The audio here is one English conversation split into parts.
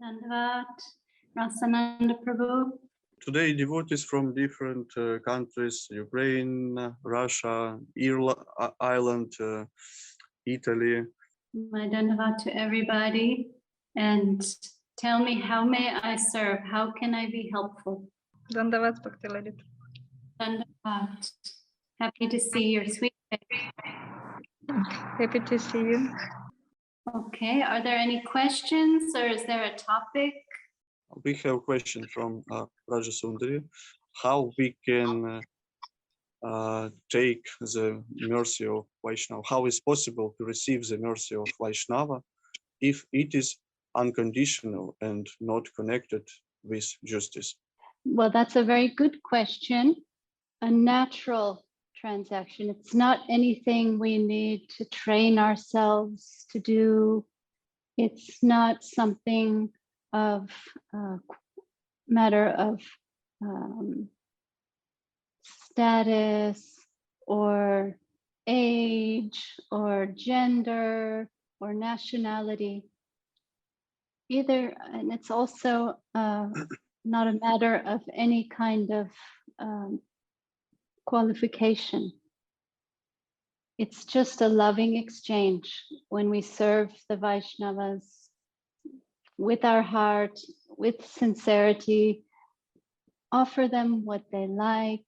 Dandavat, Rasananda Prabhu. Today, devotees from different countries, Ukraine, Russia, Ireland, Italy. My Dandavat to everybody. And tell me, how may I serve? How can I be helpful? Dandavat, Bhakti Lalita. Dandavat. Happy to see your sweet face. Happy to see you. Okay, are there any questions or is there a topic? We have a question from Raja Sundari. How we can take the mercy of Vaishnava? How is possible to receive the mercy of Vaishnava if it is unconditional and not connected with justice? Well, that's a very good question. A natural transaction. It's not anything we need to train ourselves to do. It's not something of matter of status or age or gender or nationality either. And it's also not a matter of any kind of qualification. It's just a loving exchange when we serve the Vaishnavas with our heart, with sincerity, offer them what they like,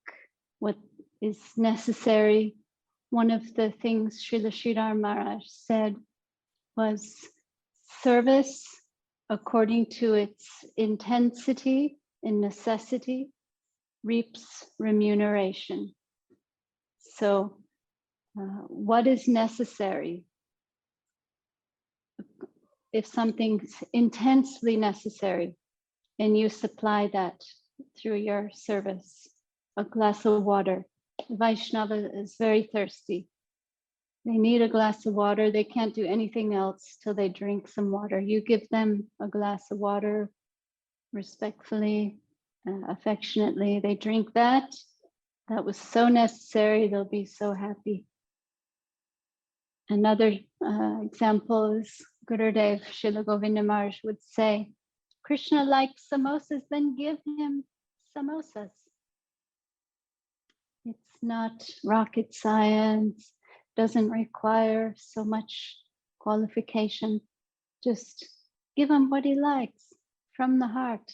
what is necessary. One of the things Srila Sridhar Maharaj said was service according to its intensity and necessity reaps remuneration. So what is necessary? If something's intensely necessary and you supply that through your service, a glass of water. The Vaishnava is very thirsty. They need a glass of water. They can't do anything else till they drink some water. You give them a glass of water respectfully, affectionately. They drink that. That was so necessary. They'll be so happy. Another example is Gurudev Srila Govinda Maharaj would say, Krishna likes samosas, then give him samosas. It's not rocket science, doesn't require so much qualification. Just give him what he likes from the heart.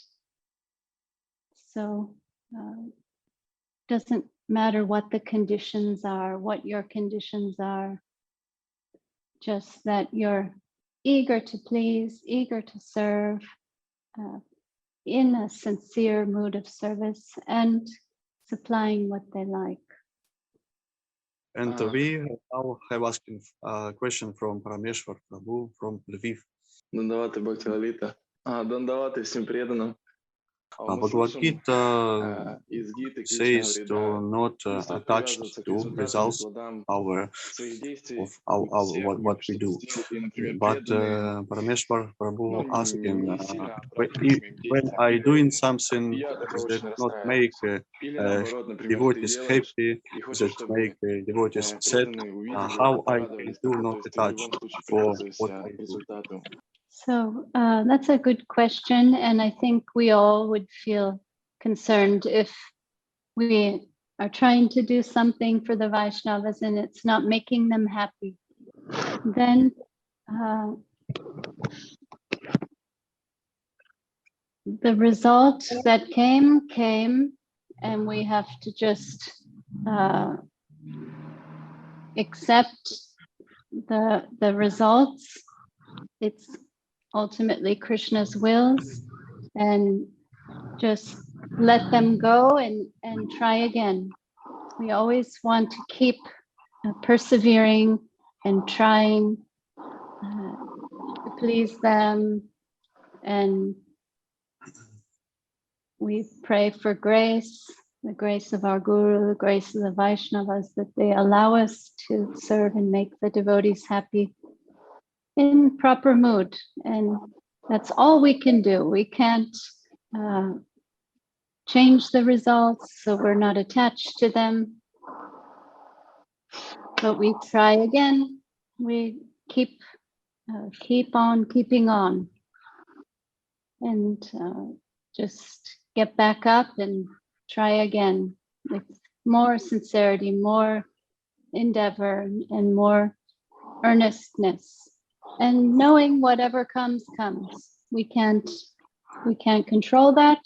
So doesn't matter what the conditions are, what your conditions are, just that you're eager to please, eager to serve, in a sincere mood of service and supplying what they like. And we now have asking a question from Parameshwar Prabhu from Lviv. Дандаваты Бхакти Лалита. Дандаваты всем преданным. Bhagavad Gita says to not attach to results of what we do. But Parameshwar Prabhu asking, when I doing something that not make devotees happy, that make devotees sad, how I can do not attach for what I do? So that's a good question. And I think we all would feel concerned if we are trying to do something for the Vaishnavas and it's not making them happy. Then the result that came, and we have to just accept the results. It's ultimately Krishna's wills, and just let them go and try again. We always want to keep persevering and trying to please them, and we pray for grace, the grace of our Guru, the grace of the Vaishnavas, that they allow us to serve and make the devotees happy in proper mood. And that's all we can do. We can't change the results, so we're not attached to them. But we try again. We keep on keeping on. and just get back up and try again with more sincerity, more endeavor, and more earnestness, and knowing whatever comes. We can't control that,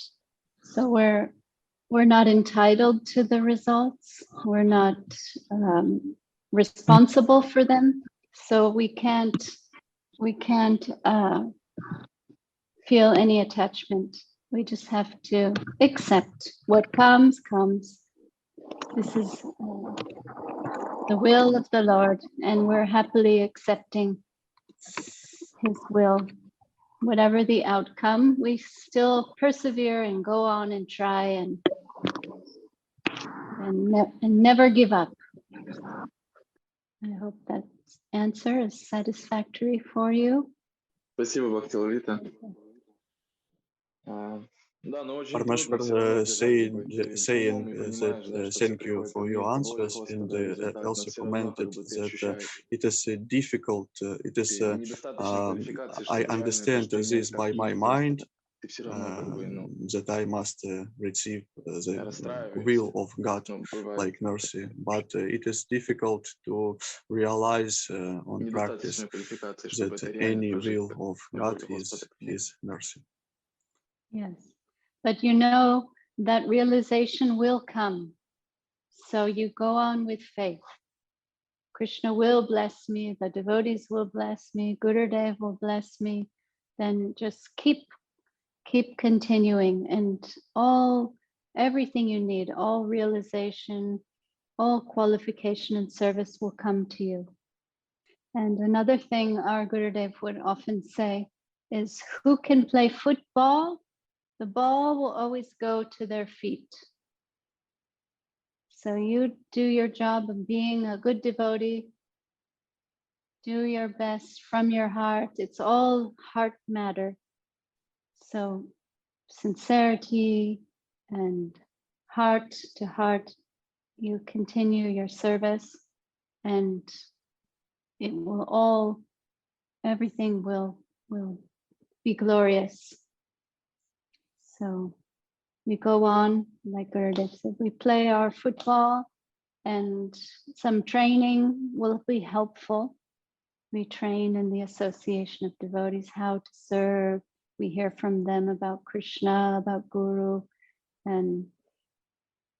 so we're not entitled to the results. We're not responsible for them, so we can't feel any attachment. We just have to accept what comes. This is the will of the Lord, and we're happily accepting his will. Whatever the outcome, we still persevere and go on and try and never give up. I hope that answer is satisfactory for you. Спасибо, Бхакти Лалита. Да, но очень трудно Parmeshwar всё равно держать saying руку, и that понимаешь, да, что thank всё you приходит for от your Бога, answers, от and Господа, результат, но also всё равно commented как бы ты that ощущаешь it is difficult. It is недостаточной квалификации, I чтобы правильно understand это this by my принять, mind ты всё равно как бы, ну, that I must receive the расстраиваешься. will of God Ну, бывает like mercy, but it is difficult to realize on practice недостаточной квалификации, чтобы that это реально any прожить, will как of на God воле is Господа. His mercy. Yes, but you know that realization will come, so you go on with faith. Krishna will bless me, the devotees will bless me, Gurudev will bless me. Then just keep continuing, and everything you need, all realization, all qualification and service will come to you. And another thing our Gurudev would often say is, who can play football? The ball will always go to their feet. So you do your job of being a good devotee. Do your best from your heart. It's all heart matter. So sincerity and heart to heart, you continue your service, and it will everything will be glorious. So we go on, like Gurudev said, we play our football, and some training will be helpful. We train in the Association of Devotees how to serve. We hear from them about Krishna, about Guru, and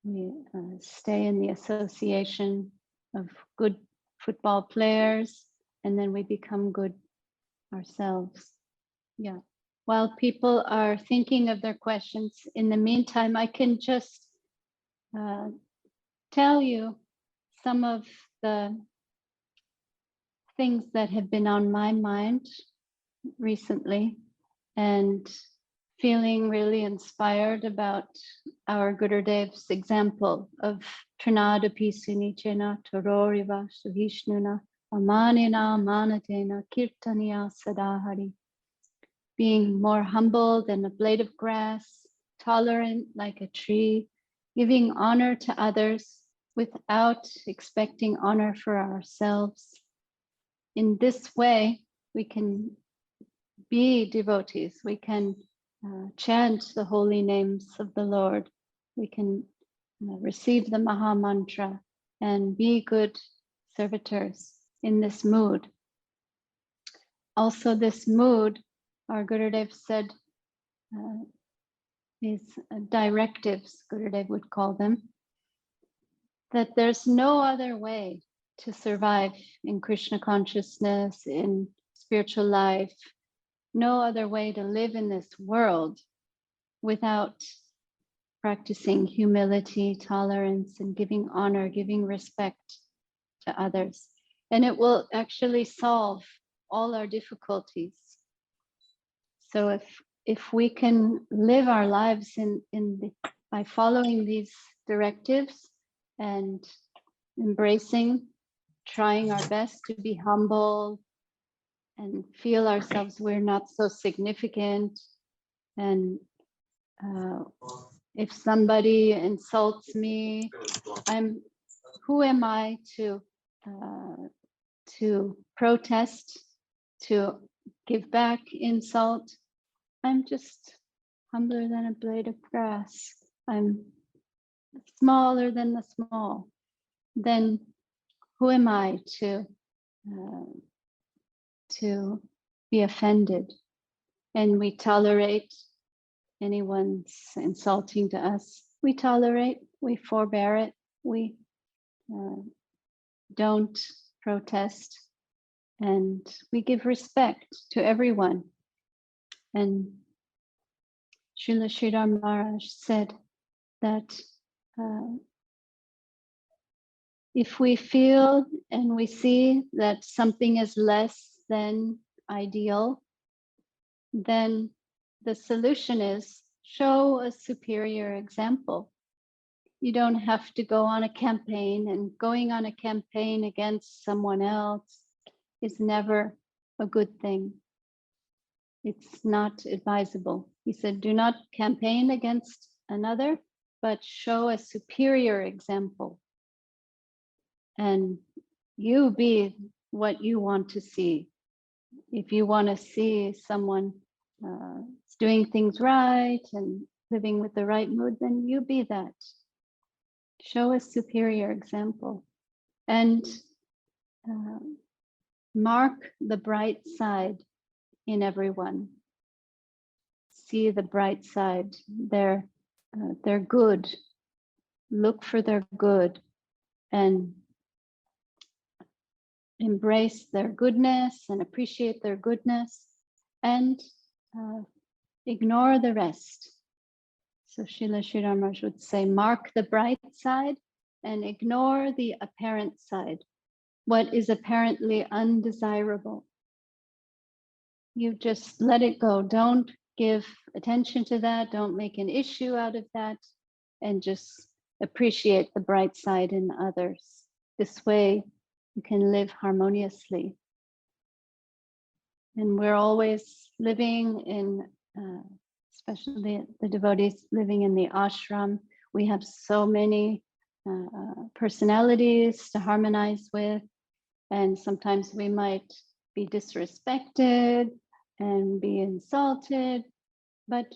we stay in the association of good football players, and then we become good ourselves. Yeah. While people are thinking of their questions, in the meantime, I can just tell you some of the things that have been on my mind recently, and feeling really inspired about our Gurudev's example of Trinadapi Sunichena Tororiva Suhishnuna Amanina Manatena Kirtaniya Sadahari. Being more humble than a blade of grass, tolerant like a tree, giving honor to others without expecting honor for ourselves. In this way, we can be devotees. We can chant the holy names of the Lord. We can receive the Maha Mantra and be good servitors in this mood. Also, this mood, our Gurudev said, these directives, Gurudev would call them, that there's no other way to survive in Krishna consciousness, in spiritual life, no other way to live in this world without practicing humility, tolerance, and giving honor, giving respect to others. And it will actually solve all our difficulties. So if we can live our lives by following these directives and embracing, trying our best to be humble and feel ourselves we're not so significant, and if somebody insults me, who am I to protest, to give back insult? I'm just humbler than a blade of grass. I'm smaller than the small. Then who am I to be offended? And we tolerate anyone's insulting to us. We tolerate, we forbear it, we don't protest, and we give respect to everyone. And Srila Sridhar Maharaj said that if we feel and we see that something is less than ideal, then the solution is show a superior example. You don't have to go on a campaign, and going on a campaign against someone else is never a good thing. It's not advisable. He said, do not campaign against another, but show a superior example. And you be what you want to see. If you want to see someone doing things right and living with the right mood, then you be that. Show a superior example. And mark the bright side in everyone. See the bright side. They're good. Look for their good and embrace their goodness and appreciate their goodness, and ignore the rest. So Srila Sridhar Maharaj would say, mark the bright side and ignore the apparent side, what is apparently undesirable. You just let it go. Don't give attention to that. Don't make an issue out of that, and just appreciate the bright side in others. This way you can live harmoniously. And we're always living in, especially the devotees living in the ashram, we have so many personalities to harmonize with, and sometimes we might be disrespected and be insulted, but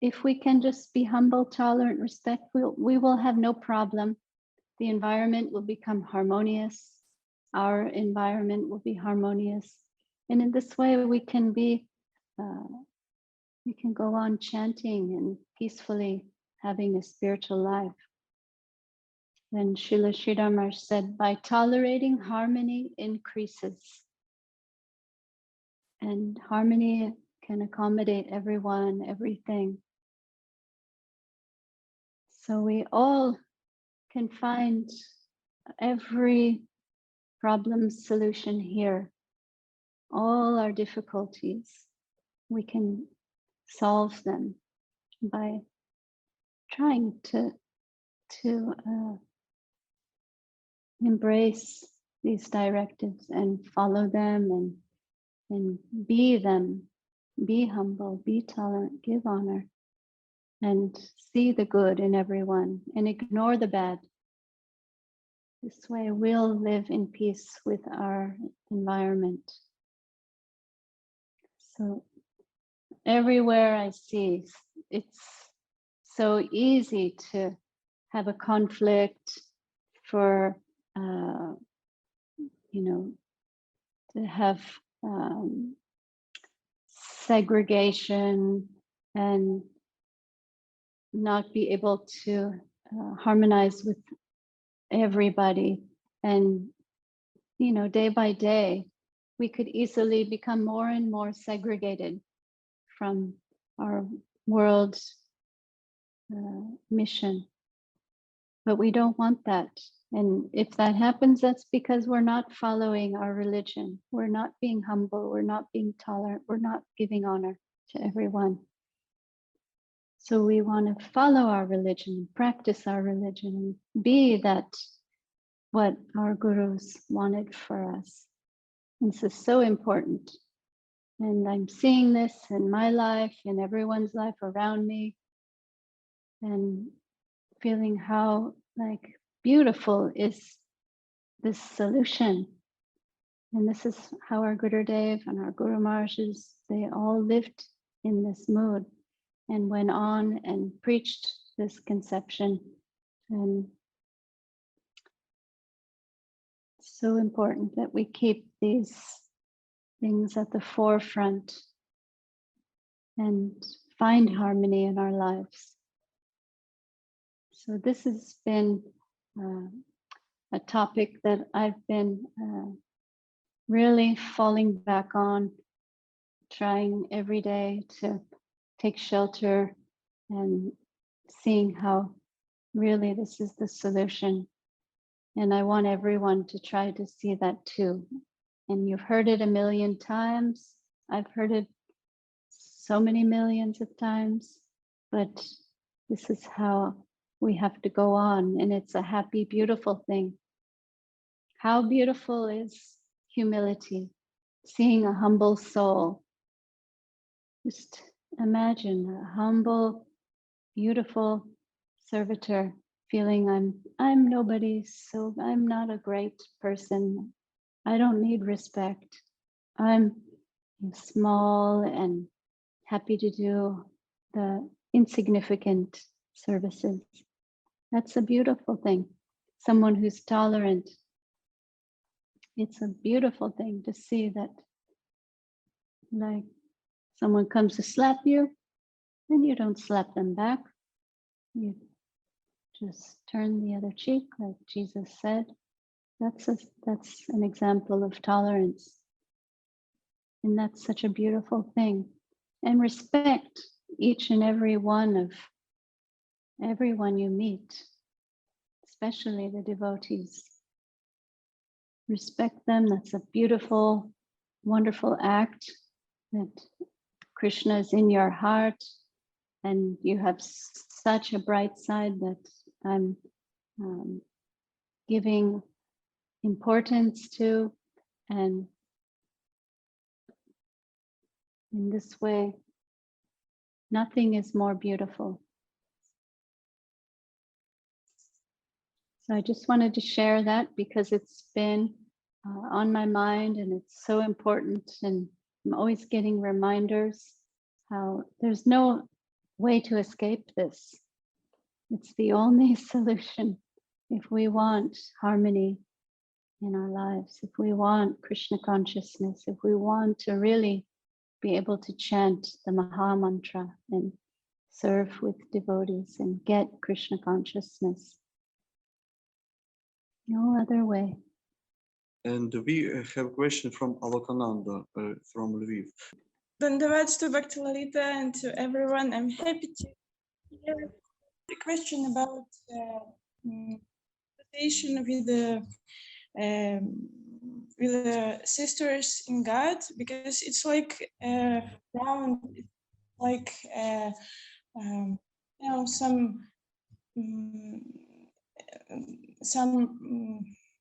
if we can just be humble, tolerant, respectful, we will have no problem. The environment will become harmonious. Our environment will be harmonious. And in this way, we can go on chanting and peacefully having a spiritual life. Then Srila Sridhar Maharaj said, by tolerating, harmony increases. And harmony can accommodate everyone, everything. So we all can find every problem solution here. All our difficulties, we can solve them by trying to embrace these directives and follow them and be them, be humble, be tolerant, give honor, and see the good in everyone and ignore the bad. This way we'll live in peace with our environment. So everywhere I see, it's so easy to have a conflict, for to have segregation and not be able to harmonize with everybody. And day by day we could easily become more and more segregated from our world mission. But we don't want that. And if that happens, that's because we're not following our religion. We're not being humble. We're not being tolerant. We're not giving honor to everyone. So we want to follow our religion, practice our religion, and be that what our gurus wanted for us. And this is so important. And I'm seeing this in my life, in everyone's life around me, and feeling how beautiful is this solution. And this is how our Gurudev and our Guru Maharajs, they all lived in this mood and went on and preached this conception. And it's so important that we keep these things at the forefront and find harmony in our lives. So this has been a topic that I've been really falling back on, trying every day to take shelter and seeing how really this is the solution. And I want everyone to try to see that too. And you've heard it a million times. I've heard it so many millions of times, but this is how we have to go on. And it's a happy, beautiful thing. How beautiful is humility, seeing a humble soul. Just imagine a humble, beautiful servitor feeling I'm nobody, so I'm not a great person. I don't need respect. I'm small and happy to do the insignificant services. That's a beautiful thing. Someone who's tolerant. It's a beautiful thing to see that, like, someone comes to slap you, and you don't slap them back. You just turn the other cheek, like Jesus said. That's an example of tolerance. And that's such a beautiful thing. And respect each and every one of everyone you meet, especially the devotees. Respect them. That's a beautiful, wonderful act that Krishna is in your heart and you have such a bright side that I'm giving importance to, and in this way, nothing is more beautiful. So I just wanted to share that because it's been on my mind and it's so important, and I'm always getting reminders how there's no way to escape this. It's the only solution if we want harmony in our lives, if we want Krishna consciousness, if we want to really be able to chant the Maha Mantra and serve with devotees and get Krishna consciousness. No other way. And we have a question from Alokananda from Lviv. Dandavats to Bhakti Lalita and to everyone. I'm happy to hear the question about association with the sisters in God, because it's like round, like some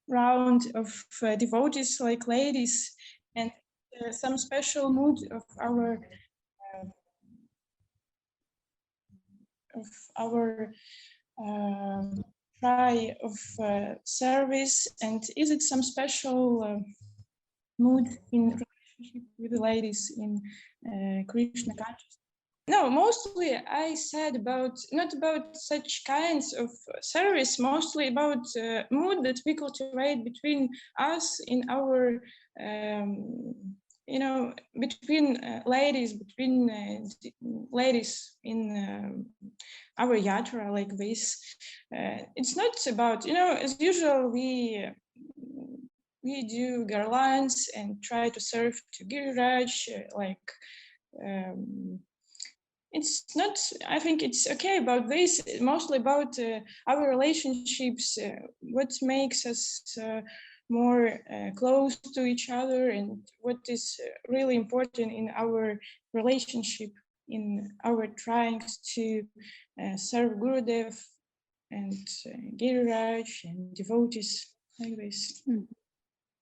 round of devotees, like ladies, and some special mood of our try of service. And is it some special mood in relationship with the ladies in Krishna consciousness? No, mostly I said about, not about such kinds of service, mostly about mood that we cultivate between us in our, between ladies in our yatra, like this. It's not about, as usual, we do garlands and try to serve to Giriraj, it's not, I think it's okay about this, mostly about our relationships, what makes us more close to each other, and what is really important in our relationship, in our trying to serve Gurudev and Giriraj and devotees, like this.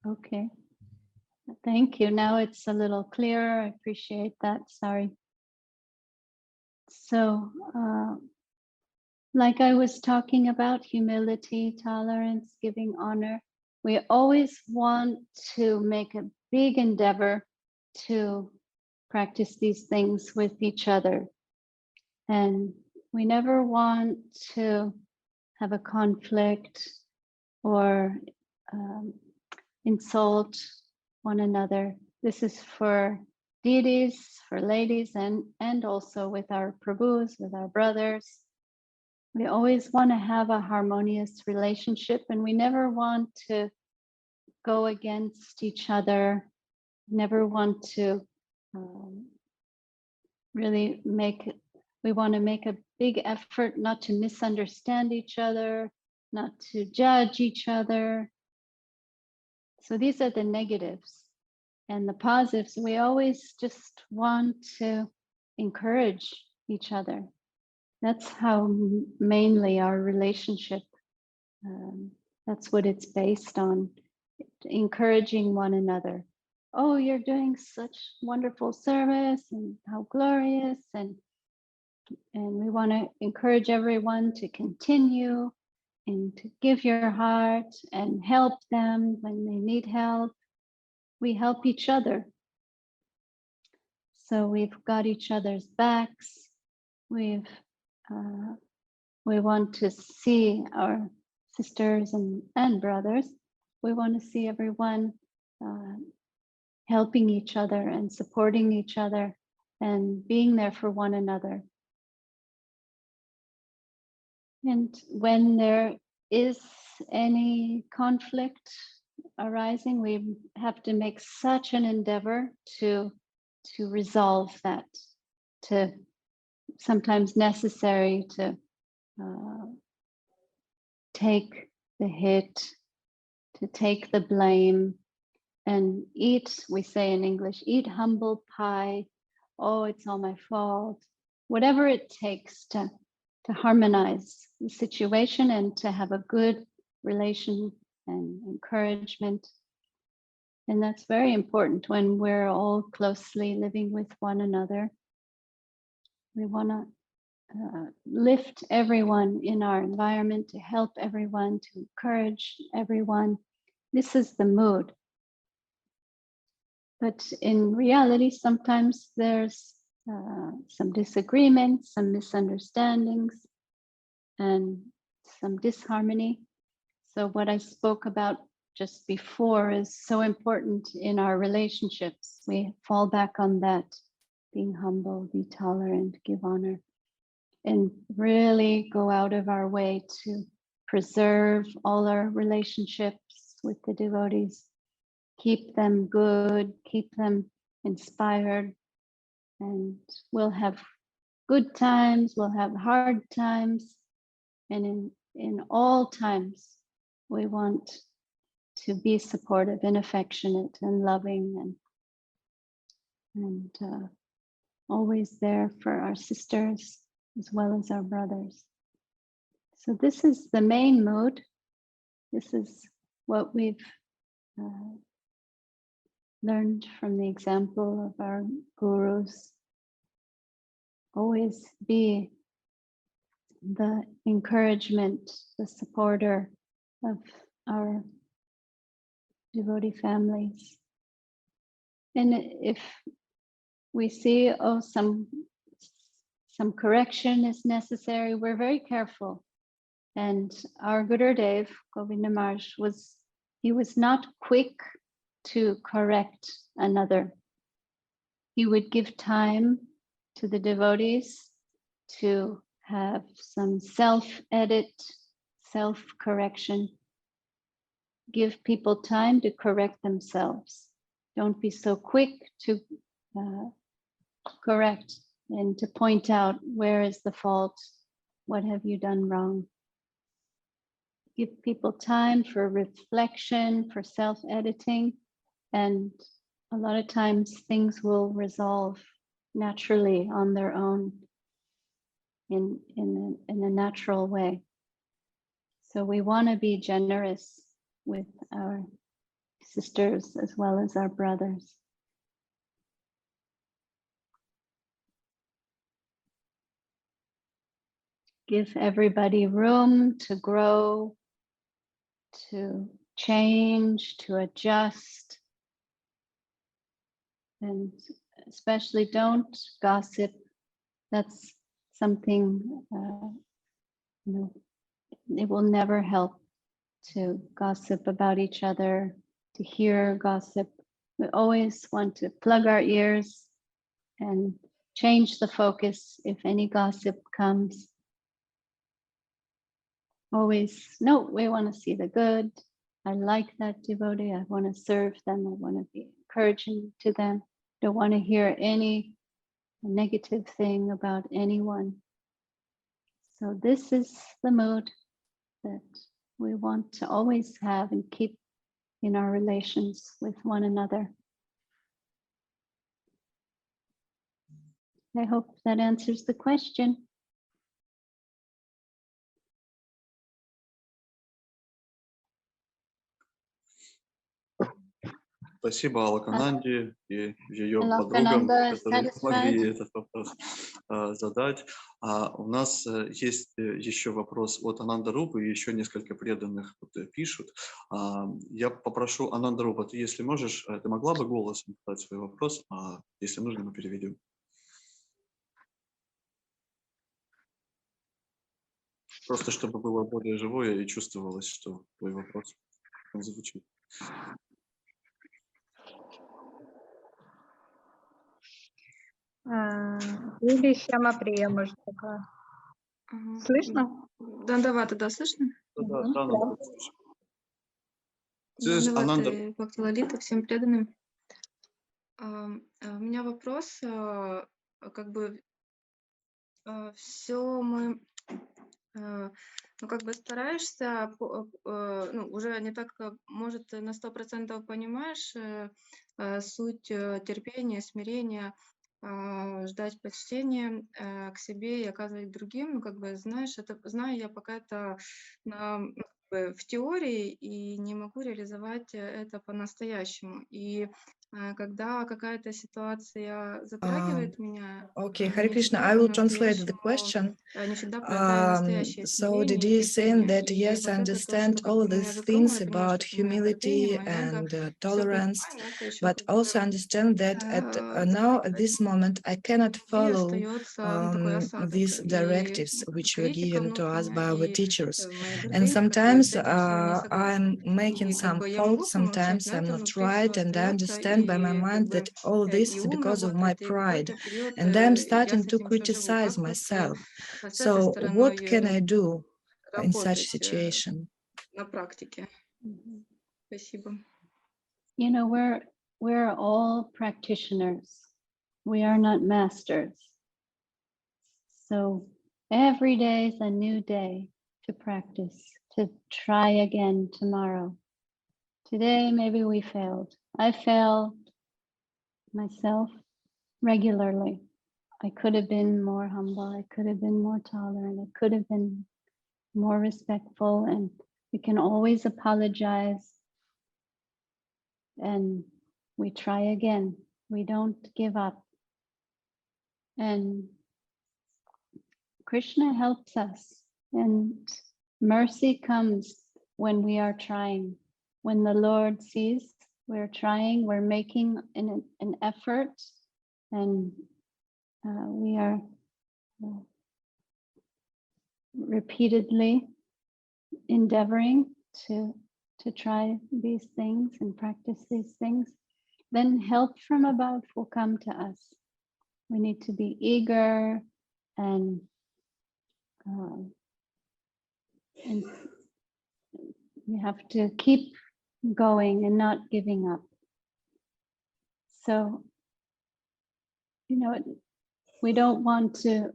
Okay. Thank you. Now it's a little clearer. I appreciate that. Sorry. So, like I was talking about, humility, tolerance, giving honor, we always want to make a big endeavor to practice these things with each other. And we never want to have a conflict or insult one another. This is for deities, for ladies, and also with our Prabhus, with our brothers. We always want to have a harmonious relationship, and we never want to go against each other, never want to really we want to make a big effort not to misunderstand each other, not to judge each other. So these are the negatives. And the positives, we always just want to encourage each other. That's how mainly our relationship, that's what it's based on, encouraging one another. Oh, you're doing such wonderful service and how glorious. And we want to encourage everyone to continue and to give your heart and help them when they need help. We help each other. So we've got each other's backs. We want to see our sisters and brothers. We want to see everyone helping each other and supporting each other and being there for one another. And when there is any conflict arising, we have to make such an endeavor to resolve that, to sometimes necessary to take the hit, to take the blame, and eat, we say in English, eat humble pie. Oh, it's all my fault. Whatever it takes to harmonize the situation and to have a good relation and encouragement. And that's very important when we're all closely living with one another. We want to lift everyone in our environment, to help everyone, to encourage everyone. This is the mood. But in reality, sometimes there's some disagreements, some misunderstandings, and some disharmony. So what I spoke about just before is so important in our relationships. We fall back on that, being humble, be tolerant, give honor, and really go out of our way to preserve all our relationships with the devotees, keep them good, keep them inspired, and we'll have good times, we'll have hard times, and in all times, we want to be supportive and affectionate and loving and always there for our sisters as well as our brothers. So this is the main mood. This is what we've learned from the example of our gurus. Always be the encouragement, the supporter of our devotee families. And if we see, oh, some correction is necessary, we're very careful. And our Gurudev, Govinda Maharaj, was not quick to correct another. He would give time to the devotees to have some self-edit, self-correction. Give people time to correct themselves. Don't be so quick to correct and to point out where is the fault, what have you done wrong. Give people time for reflection, for self-editing, and a lot of times things will resolve naturally on their own in a natural way. So we want to be generous with our sisters as well as our brothers. Give everybody room to grow, to change, to adjust, and especially don't gossip. That's something, it will never help to gossip about each other, to hear gossip. We always want to plug our ears and change the focus if any gossip comes. Always, no, we want to see the good. I like that devotee. I want to serve them. I want to be encouraging to them. Don't want to hear any negative thing about anyone. So this is the mood that we want to always have and keep in our relations with one another. I hope that answers the question. Спасибо Алакананде и ее подругам, Алакананда которые помогли satisfied? этот вопрос задать. У нас есть еще вопрос от Ананда Рупы, и еще несколько преданных пишут. Я попрошу Ананда Рупа, ты, если можешь, ты могла бы голосом задать свой вопрос, а если нужно, мы переведем. Просто чтобы было более живое и чувствовалось, что твой вопрос он звучит. Или Хема Прия, может, такая. Слышно? Дандавата, да, слышно? Да, нам слышно. Дандавата, Бхакти Лалита, всем преданным. У меня вопрос, как бы все мы, ну, как бы стараешься, ну, уже не так, может, на 100% понимаешь суть терпения, смирения, ждать почтения к себе и оказывать другим. Ну, как бы, знаешь, это знаю я пока это в теории и не могу реализовать это по-настоящему. И когда какая-то ситуация затрагивает меня, Okay, Hare Krishna, I will translate the question. So did you say that, yes, I understand all of these things about humility and tolerance, but also understand that now at this moment I cannot follow these directives which were given to us by our teachers. And sometimes I'm making some faults, sometimes I'm not right, and I understand by my mind that all this is because of my pride, and I'm starting to criticize myself. So what can I do in such situation? You know, we're all practitioners. We are not masters. So every day is a new day to practice, to try again tomorrow. Today, maybe we failed. I failed myself regularly. I could have been more humble. I could have been more tolerant. I could have been more respectful, and we can always apologize. And we try again. We don't give up. And Krishna helps us, and mercy comes when we are trying. When the Lord sees we're trying, we're making an effort, and we are repeatedly endeavoring to try these things and practice these things, then help from above will come to us. We need to be eager and we have to keep going and not giving up. So, you know, we don't want to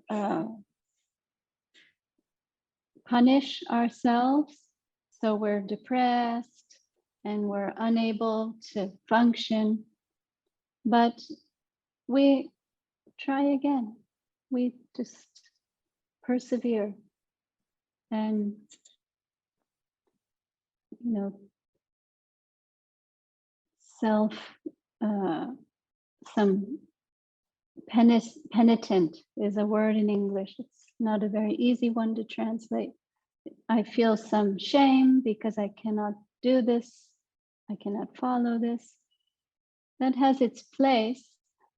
punish ourselves, so we're depressed and we're unable to function, but we try again. We just persevere and, you know, some penitent is a word in English. It's not a very easy one to translate. I feel some shame because I cannot do this. I cannot follow this. That has its place,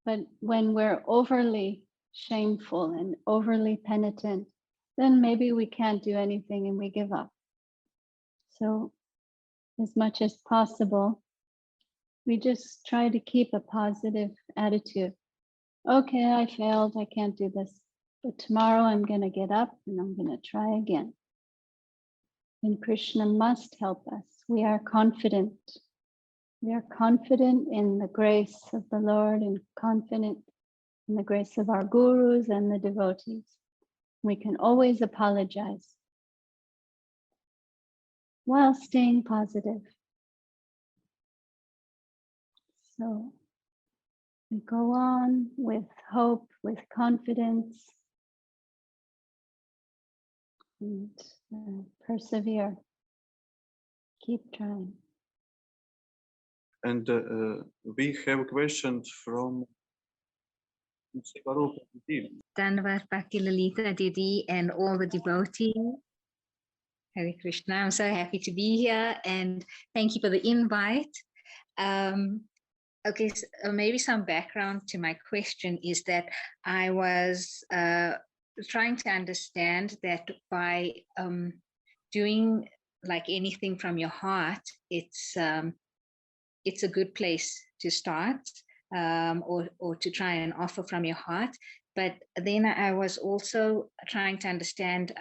But when we're overly shameful and overly penitent, then maybe we can't do anything and we give up. So as much as possible, we just try to keep a positive attitude. Okay, I failed, I can't do this, but tomorrow I'm going to get up and I'm going to try again. And Krishna must help us. We are confident. We are confident in the grace of the Lord and confident in the grace of our gurus and the devotees. We can always apologize while staying positive. So we go on with hope, with confidence, and persevere. Keep trying. And we have a question from Dhanavad Bhakti Lalita Devi and all the devotees. Hare Krishna, I'm so happy to be here and thank you for the invite. Okay, so maybe some background to my question is that I was trying to understand that by doing like anything from your heart, it's a good place to start, or to try and offer from your heart. But then I was also trying to understand,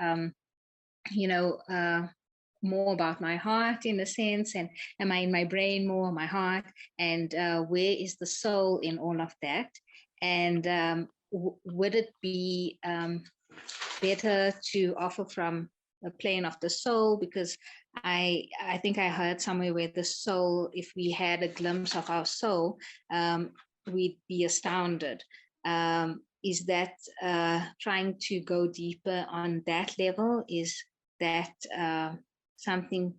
more about my heart in a sense, and am I in my brain more, my heart, and where is the soul in all of that? And would it be better to offer from a plane of the soul? Because I think I heard somewhere where the soul, if we had a glimpse of our soul, we'd be astounded. Is that trying to go deeper on that level? Is that something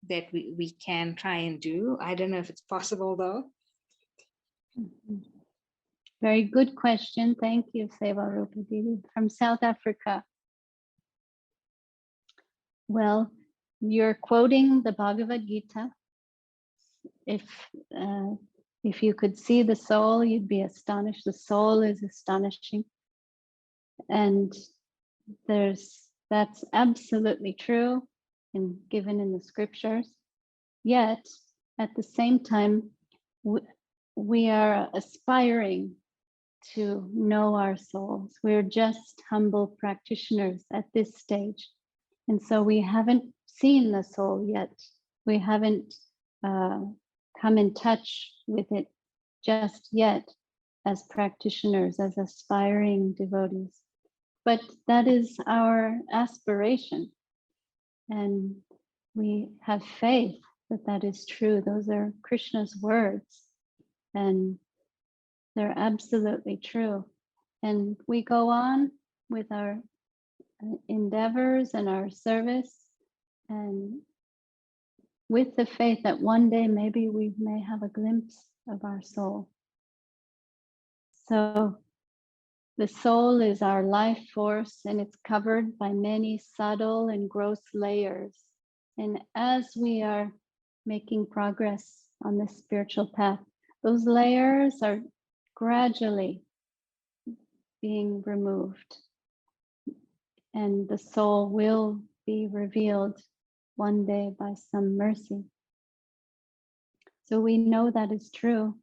that we can try and do? I don't know if it's possible though. Very good question. Thank you, Seva Rupa Devi from South Africa. Well, you're quoting the Bhagavad Gita. If you could see the soul, you'd be astonished. The soul is astonishing. And that's absolutely true and given in the scriptures. Yet, at the same time, we are aspiring to know our souls. We're just humble practitioners at this stage. And so we haven't seen the soul yet. We haven't come in touch with it just yet as practitioners, as aspiring devotees. But that is our aspiration. And we have faith that that is true. Those are Krishna's words. And they're absolutely true. And we go on with our endeavors and our service, and with the faith that one day maybe we may have a glimpse of our soul. So the soul is our life force, and it's covered by many subtle and gross layers. And as we are making progress on this spiritual path, those layers are gradually being removed, and the soul will be revealed one day by some mercy. So we know that is true.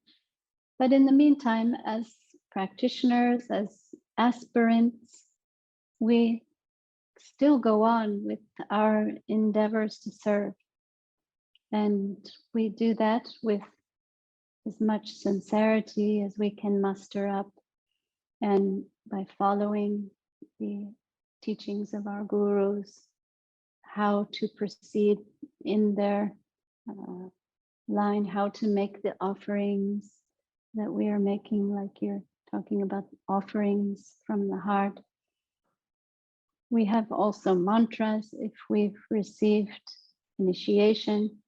But in the meantime, as practitioners, as aspirants, we still go on with our endeavors to serve. And we do that with as much sincerity as we can muster up, and by following the teachings of our gurus, how to proceed in their line, how to make the offerings that we are making, like you're talking about offerings from the heart. We have also mantras if we've received initiation,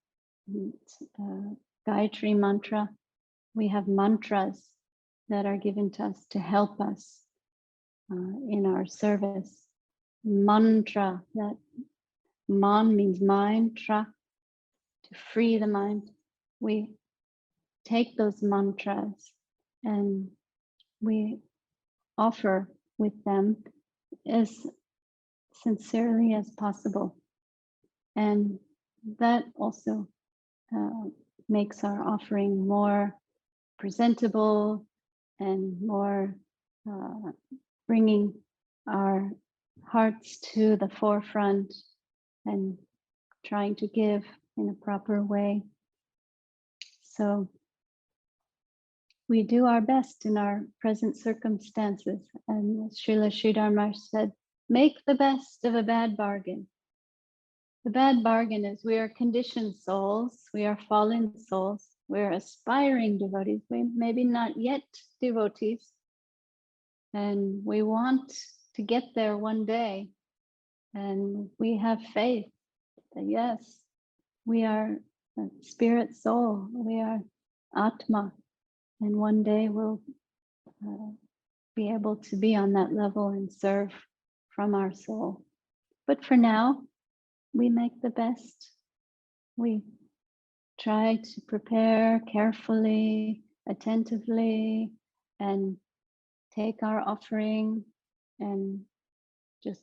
Gayatri mantra. We have mantras that are given to us to help us in our service. Mantra, that man means mind, tra, to free the mind. We take those mantras and we offer with them as sincerely as possible. And that also makes our offering more presentable and more bringing our hearts to the forefront and trying to give in a proper way. So we do our best in our present circumstances. And as Srila Sridhar Maharaj said, make the best of a bad bargain. The bad bargain is we are conditioned souls, we are fallen souls, we're aspiring devotees, we maybe not yet devotees, and we want to get there one day. And we have faith that yes, we are a spirit soul, we are Atma, and one day we'll be able to be on that level and serve from our soul. But for now, we make the best. We try to prepare carefully, attentively, and take our offering and just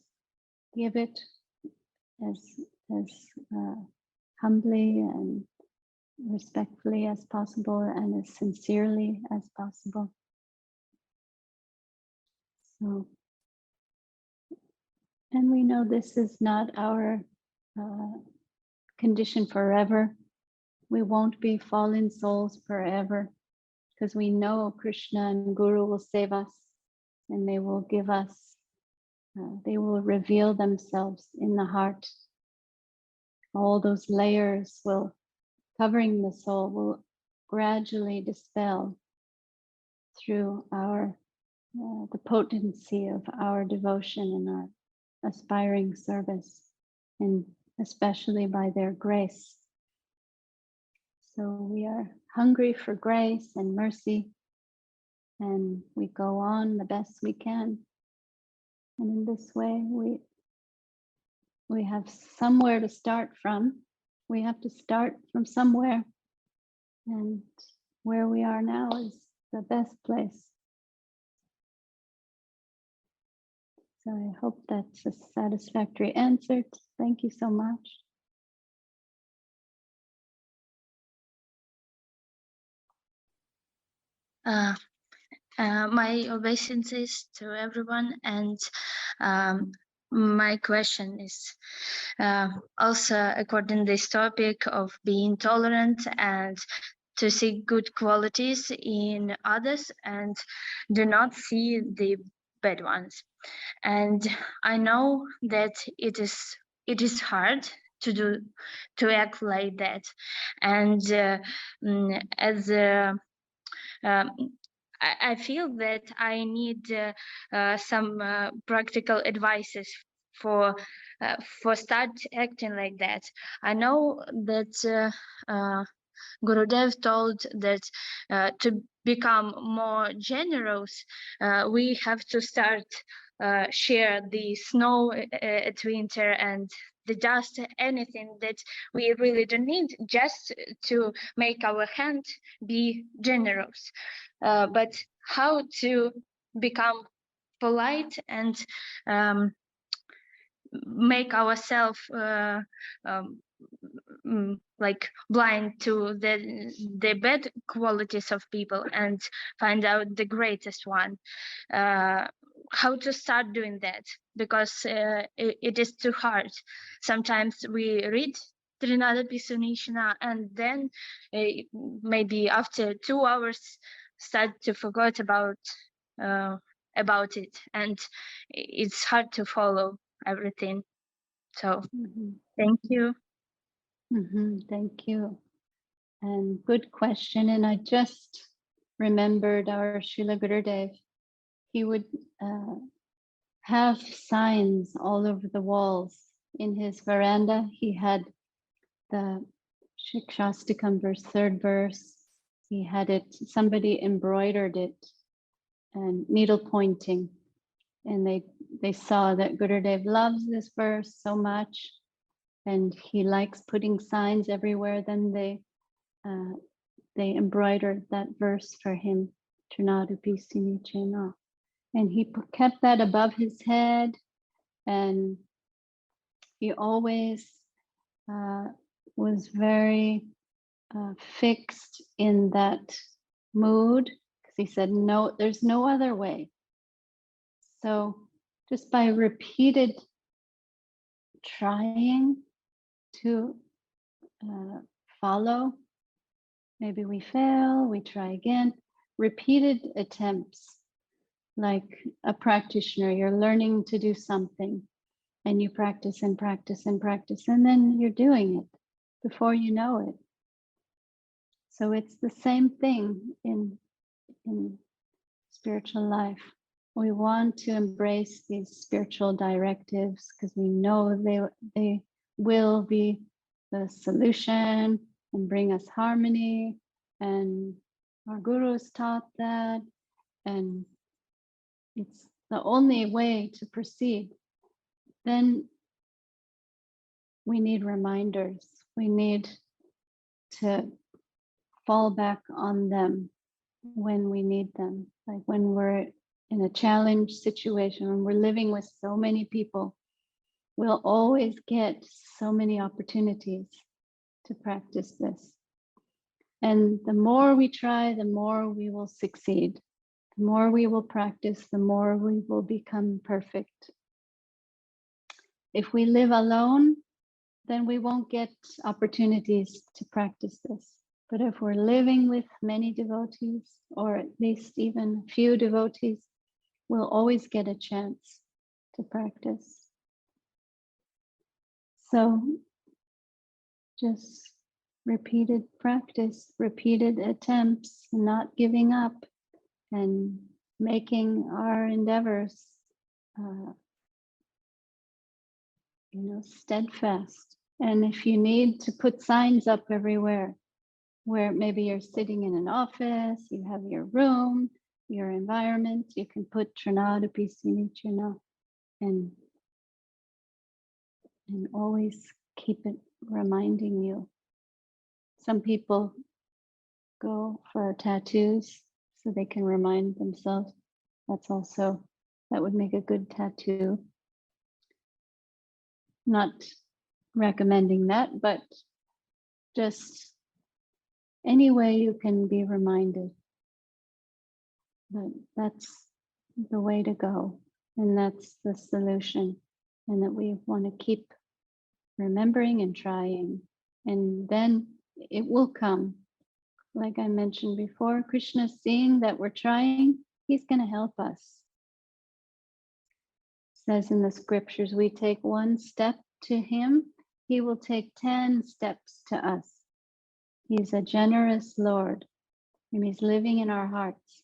give it as humbly and respectfully as possible and as sincerely as possible. So, and we know this is not our condition forever. We won't be fallen souls forever because we know Krishna and Guru will save us and they will give us, they will reveal themselves in the heart. All those layers will, covering the soul, will gradually dispel through our, the potency of our devotion and our aspiring service, and especially by their grace. So we are hungry for grace and mercy, and we go on the best we can. And in this way, we have somewhere to start from. We have to start from somewhere, and where we are now is the best place. So I hope that's a satisfactory answer. Thank you so much. My obeisances to everyone, and my question is also according to this topic of being tolerant and to see good qualities in others and do not see the bad ones. And I know that it is hard to act like that, and as I feel that I need some practical advices for start acting like that. I know that Gurudev told that to become more generous, we have to start share the snow at winter and the dust, anything that we really don't need, just to make our hand be generous. But how to become polite and make ourselves like blind to the bad qualities of people and find out the greatest one. How to start doing that, because it is too hard. Sometimes we read Trinada Pisunishna and then maybe after 2 hours start to forget about it, and it's hard to follow everything. So thank you. Thank you. And good question. And I just remembered our Srila Gurudev. He would have signs all over the walls. In his veranda, he had the Shikshastakam verse, 3rd verse. He had it, somebody embroidered it and needle pointing. And they saw that Gurudev loves this verse so much and he likes putting signs everywhere. Then they embroidered that verse for him Trinadapi Sinichena. And he kept that above his head, and he always was very fixed in that mood, because he said, no, there's no other way. So just by repeated trying to follow, maybe we fail, we try again, repeated attempts. Like a practitioner, you're learning to do something and you practice and practice and practice, and then you're doing it before you know it. So it's the same thing in spiritual life. We want to embrace these spiritual directives because we know they will be the solution and bring us harmony, and our gurus taught that, and it's the only way to proceed. Then we need reminders. We need to fall back on them when we need them. Like when we're in a challenge situation, when we're living with so many people, we'll always get so many opportunities to practice this. And the more we try, the more we will succeed. The more we will practice, the more we will become perfect. If we live alone, then we won't get opportunities to practice this. But if we're living with many devotees, or at least even a few devotees, we'll always get a chance to practice. So just repeated practice, repeated attempts, not giving up, and making our endeavors steadfast. And if you need to put signs up everywhere, where maybe you're sitting in an office, you have your room, your environment, you can put Trinadapi Sinichena and always keep it reminding you. Some people go for tattoos so they can remind themselves. That would make a good tattoo. Not recommending that, but just any way you can be reminded that that's the way to go, and that's the solution, and that we want to keep remembering and trying, and then it will come. Like I mentioned before, Krishna, seeing that we're trying, he's going to help us. It says in the scriptures, we take one step to him, he will take 10 steps to us. He's a generous Lord, and he's living in our hearts.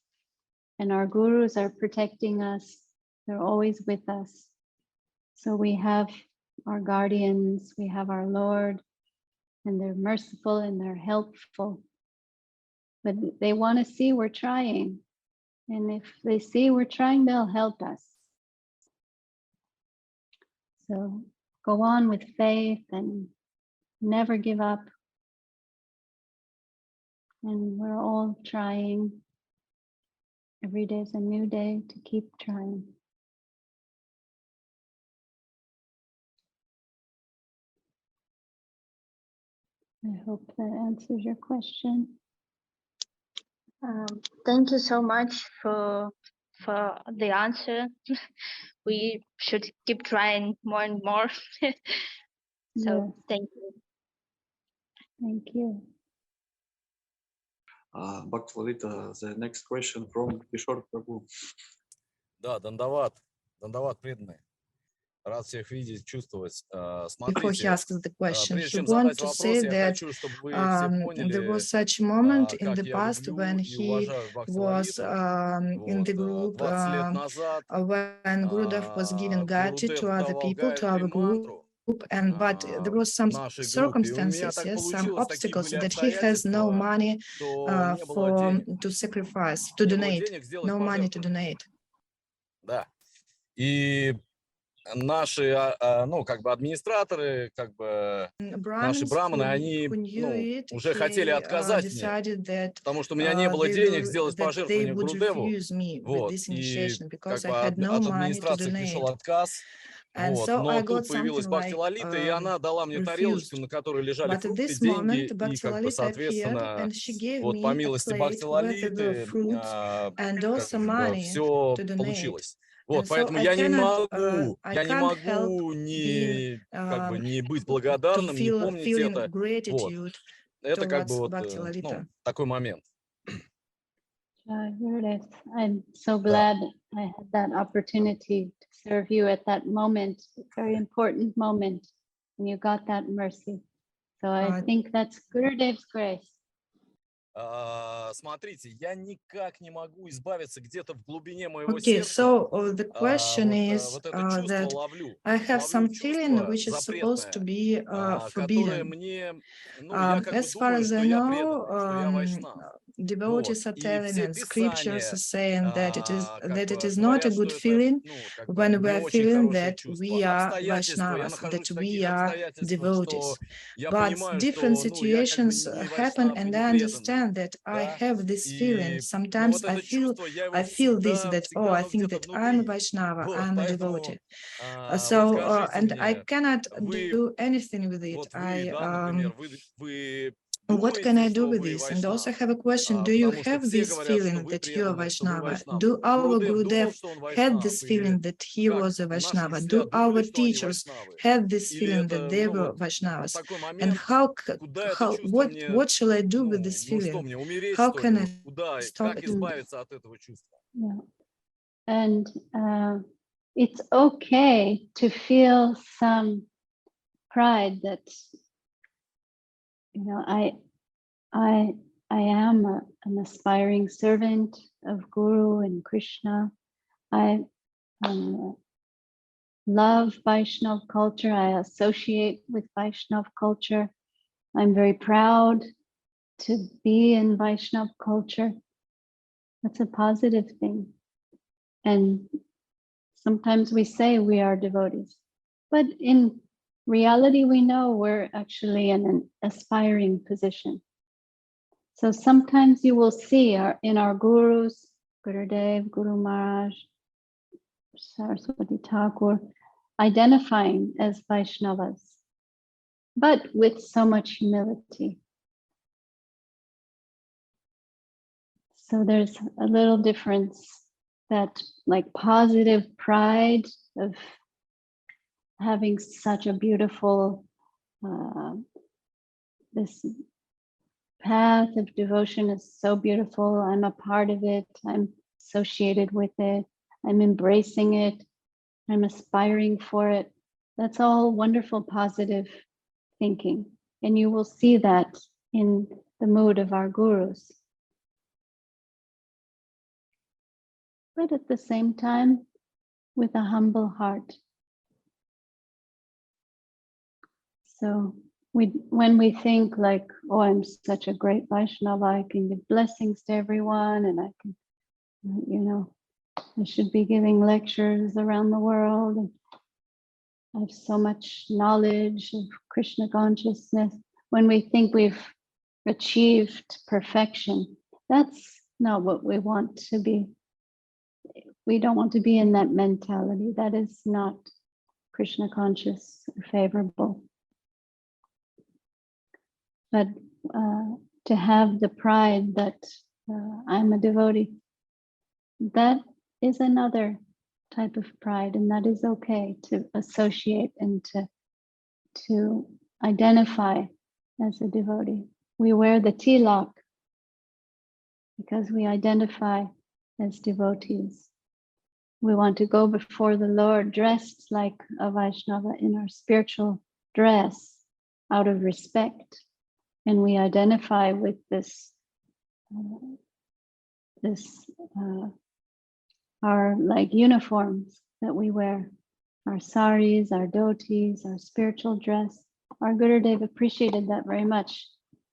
And our gurus are protecting us. They're always with us. So we have our guardians, we have our Lord, and they're merciful and they're helpful. But they want to see we're trying. And if they see we're trying, they'll help us. So go on with faith and never give up. And we're all trying. Every day is a new day to keep trying. I hope that answers your question. Thank you so much for the answer. We should keep trying more and more. So Yes. thank you. Thank you. Bhakti Lalita, the next question from Kishore Prabhu. Да, Дандават преданный. Рад всех видеть, чувствовать. Before he asks the question, Прежде he чем wants задать to вопрос, say я that хочу, чтобы вы все there поняли, was such a moment in как the я past люблю when и he уважаю Бхакти was Лалиту. in the group 20 лет назад when Gurudev was giving Gayatri to other давал people, to our Гayатри group, but there was some нашей группе. circumstances, Так yes, some получилось, такие obstacles были that he has no обстоятельства, money что не было денег. to sacrifice, to Не было donate, денег сделать no money to пожертвование. donate. Да. И наши, ну, как бы администраторы, как бы наши Brahmins браманы, who они, knew ну, it, уже хотели he отказать мне, decided that потому что у меня не было денег сделать that they пожертвование would Гурудеву, refuse me with вот, this и initiation because как I бы had no от money to администрации пришел donate. отказ, And вот, so I но got тут появилась something Бхакти like Лалита, и она дала мне тарелочку, refused. на которой лежали But at фрукты, this деньги, moment, и Bhakti как бы, Lalita appeared соответственно, and she gave вот по me a милости Бхакти plate where there were Лалиты fruits and как also бы money все to donate. получилось. Вот, And so поэтому I я не can't help могу being не, как бы, не быть to благодарным, не feel помнить feeling это. Вот. gratitude Это как бы towards вот, Bhakti Lalita. ну, такой момент. Here it is. I'm so Да. glad I had that opportunity to serve you at that moment, very important moment, and you got that mercy. So I think that's Gurudev's grace. Смотрите, я никак не могу избавиться где-то в глубине моего Okay, сердца. so the question is Вот это чувство that ловлю. I have some Ловлю feeling чувство which is supposed to запретное, be которое forbidden. мне, ну, я как бы As far думаю, as что I я know, преданный, что я вайшнав. devotees Вот. are И telling все and scriptures are писания, saying that it как is бы not a говорят, good что это, feeling ну, как бы when we не are очень feeling хорошее that чувство. we are Обстоятельства, я Vaishnavas, нахожусь that в we таких are обстоятельствах, devotees. что я But понимаю, different что, ну, я как бы situations не happen, вайшнав и and не I преданный. understand that I Да? have this feeling. И, ну, Sometimes вот это чувство, я его I feel this, всегда, that, oh, I оно think где-то that I'm a внутри. Vaishnava, Вот, I'm a поэтому, devotee. вот So, скажите and I мне, cannot вы, do anything with it. вот вы, да, например, вы What can думаете, I do что with вы this? And also вайшнав? have a question. Do you Потому что have все this говорят, что feeling вы that you are преданный, что вы Vaishnava? вайшнав. Do our Гурудев думал, Gurudev что он had вайшнав? this Или feeling that he как? was a Наши Vaishnava? учителя Do our думали, что они teachers вайшнавы? had this Или feeling that это, they ну were вот Vaishnavas? такой And момент, куда это чувство мне, what shall I do with ну this что feeling? мне, умереть, How что ли? can Вот I куда, stop как it? избавиться от этого чувства? Yeah. And it's okay to feel some pride that, you know, I am an aspiring servant of Guru and Krishna. I love Vaishnav culture. I associate with Vaishnav culture. I'm very proud to be in Vaishnav culture. That's a positive thing. And sometimes we say we are devotees, but in reality, we know we're actually in an aspiring position. So sometimes you will see in our gurus, Gurudev, Guru Maharaj, Saraswati Thakur, identifying as Vaishnavas, but with so much humility. So there's a little difference, that like positive pride of having such a beautiful, this path of devotion is so beautiful. I'm a part of it. I'm associated with it. I'm embracing it. I'm aspiring for it. That's all wonderful, positive thinking. And you will see that in the mood of our gurus. But at the same time, with a humble heart. So when we think like, oh, I'm such a great Vaishnava, I can give blessings to everyone, and I can, you know, I should be giving lectures around the world, and I have so much knowledge of Krishna consciousness. When we think we've achieved perfection, that's not what we want to be. We don't want to be in that mentality. That is not Krishna conscious or favorable. But to have the pride that I'm a devotee, that is another type of pride, and that is okay to associate and to identify as a devotee. We wear the tilak because we identify as devotees. We want to go before the Lord dressed like a Vaishnava in our spiritual dress out of respect. And we identify with this, our like uniforms that we wear, our saris, our dhotis, our spiritual dress. Our Gurudev appreciated that very much.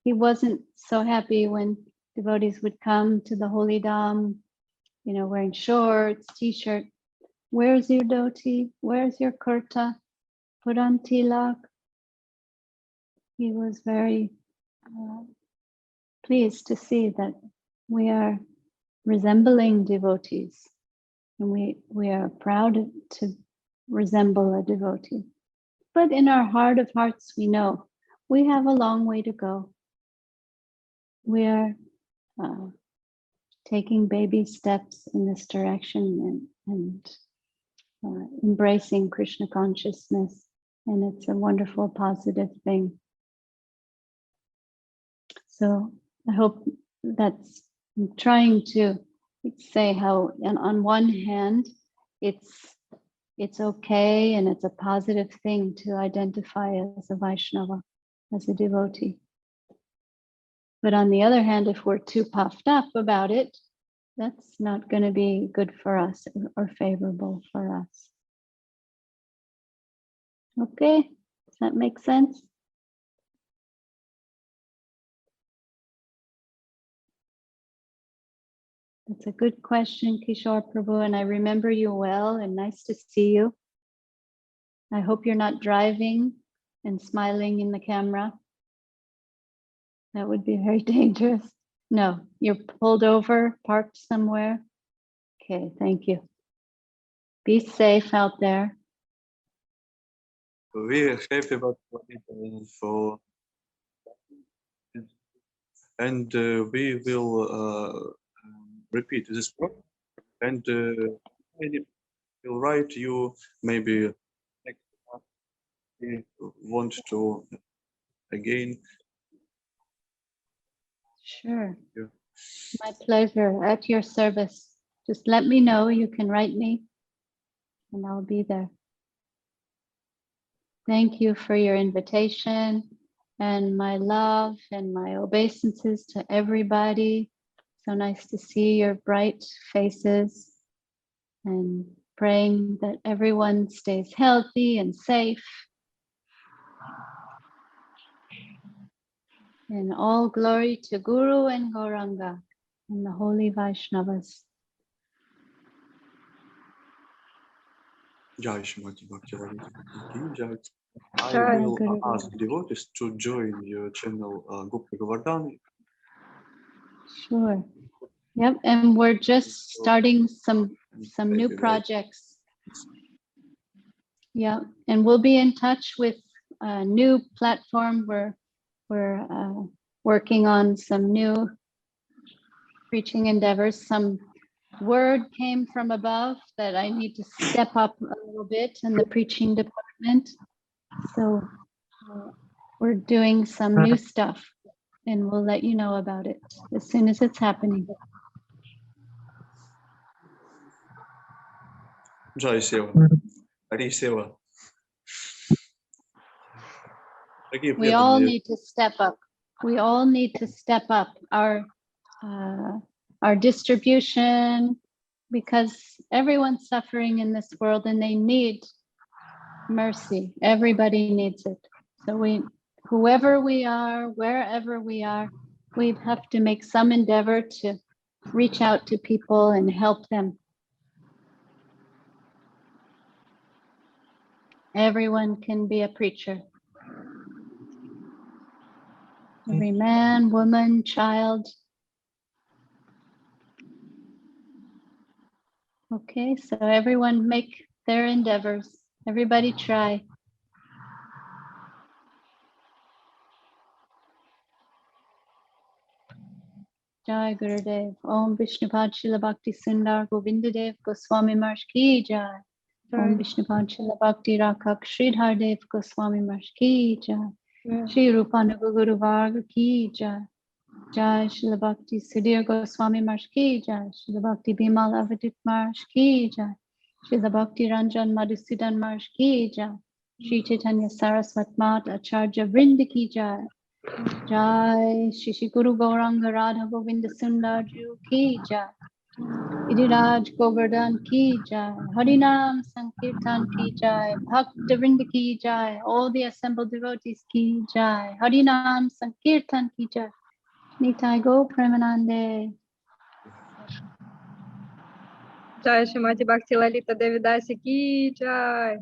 He wasn't so happy when devotees would come to the holy dham, you know, wearing shorts, t-shirt. Where's your dhoti? Where's your kurta? Put on tilak. He was very pleased to see that we are resembling devotees, and we are proud to resemble a devotee. But in our heart of hearts, we know we have a long way to go. We are taking baby steps in this direction and embracing Krishna consciousness, and it's a wonderful, positive thing. So I hope that's I'm trying to say how, and on one hand, it's okay and it's a positive thing to identify as a Vaishnava, as a devotee. But on the other hand, if we're too puffed up about it, that's not going to be good for us or favorable for us. Okay, does that make sense? That's a good question, Kishore Prabhu, and I remember you well and nice to see you. I hope you're not driving and smiling in the camera. That would be very dangerous. No, you're pulled over, parked somewhere. Okay, thank you. Be safe out there. We're happy about for, and we will repeat this program, and we'll write you maybe next month we want to again. Sure. Yeah. My pleasure, at your service. Just let me know, you can write me and I'll be there. Thank you for your invitation and my love and my obeisances to everybody. So nice to see your bright faces and praying that everyone stays healthy and safe. And all glory to Guru and Gauranga and the holy Vaishnavas. Jai Shrimati Bhakti Lalita Devi. I Jai will Guru. ask devotees to join your channel Gupta Govardhan. Sure. Yep, and we're just starting some new projects. Yeah, and we'll be in touch with a new platform where we're working on some new preaching endeavors. Some word came from above that I need to step up a little bit in the preaching department. So we're doing some new stuff and we'll let you know about it as soon as it's happening. Jai Seva. Hari Seva. We all need to step up. We all need to step up our distribution, because everyone's suffering in this world and they need mercy. Everybody needs it. So whoever we are, wherever we are, we have to make some endeavor to reach out to people and help them. Everyone can be a preacher. Every man, woman, child. Okay, so everyone make their endeavors. Everybody try. Jai Gurudev. Om Vishnupad Srila Bhakti Sundar Govindadev Goswami Maharaj Ki Jai. Om Vishnupad Srila Bhakti Rakak Sridhar Dev Goswami Maharaj Ki Jai. Shri Rupanuga Guru Varga Ki Jai. Jai Srila Bhakti Sudhir Goswami Maharaj Ki Jai. Srila Bhakti Bimal Avadit Maharaj Ki Jai. Srila Bhakti Ranjan Madhusudan Maharaj Ki Jai. Shri Chaitanya Saraswat Mat Acharya Vrinda Ki Jai. Jai Shri Guru Gauranga Radha Govinda Sundar Ju Ki Jai. Idiraj Govardhan Ki Jai. Harinam Sankirtan Ki Jai. Bhakta Vrinda Ki Jai. All the assembled devotees Ki Jai. Harinam Sankirtan Ki Jai. Nitai Go Premanande. Jai Shrimati Bhakti Lalita Devi Dasi ki jai.